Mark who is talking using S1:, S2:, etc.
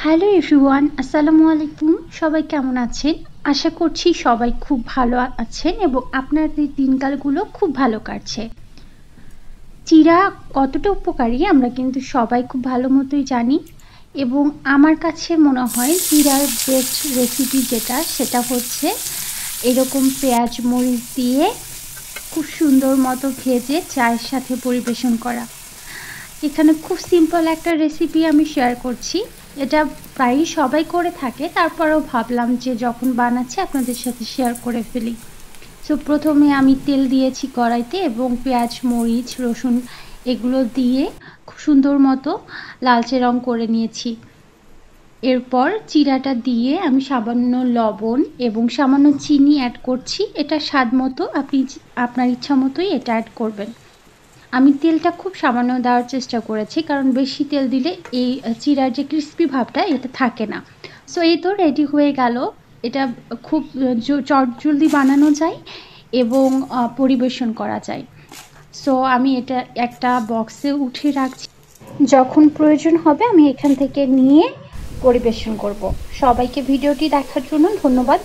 S1: Hello everyone, আসসালামু আলাইকুম। সবাই কেমন আছেন? আশা করছি সবাই খুব ভালো আছেন এবং আপনাদের দিনকালগুলো খুব ভালো কাটছে। চিড়া কতটা উপকারী আমরা কিন্তু সবাই খুব ভালো মতোই জানি এবং আমার কাছে মনে হয় চিড়ার বেস্ট রেসিপি সেটা হচ্ছে এরকম পেঁয়াজ মরিচ দিয়ে খুব সুন্দর মতো ভেজে চায়ের সাথে পরিবেশন করা। এখানে খুব সিম্পল একটা রেসিপি আমি শেয়ার করছি। এটা প্রায়ই সবাই করে থাকে, তারপরেও ভাবলাম যে যখন বানাচ্ছি আপনাদের সাথে শেয়ার করে ফেলি। সো প্রথমে আমি তেল দিয়েছি কড়াইতে এবং পেঁয়াজ মরিচ রসুন এগুলো দিয়ে খুব সুন্দর মতো লালচে রং করে নিয়েছি। এরপর চিড়াটা দিয়ে আমি সামান্য লবণ এবং সামান্য চিনি অ্যাড করছি। এটা স্বাদ মতো, আপনি আপনার ইচ্ছা মতোই এটা অ্যাড করবেন। আমি তেলটা খুব সামান্য দেওয়ার চেষ্টা করেছি, কারণ বেশি তেল দিলে এই চিড়ার যে ক্রিস্পি ভাবটা এটা থাকে না। সো এই তো রেডি হয়ে গেল। এটা খুব চটজলদি বানানো যায় এবং পরিবেশন করা যায়। সো আমি এটা একটা বক্সে উঠিয়ে রাখছি, যখন প্রয়োজন হবে আমি এখান থেকে নিয়ে পরিবেশন করব। সবাইকে ভিডিওটি দেখার জন্য ধন্যবাদ।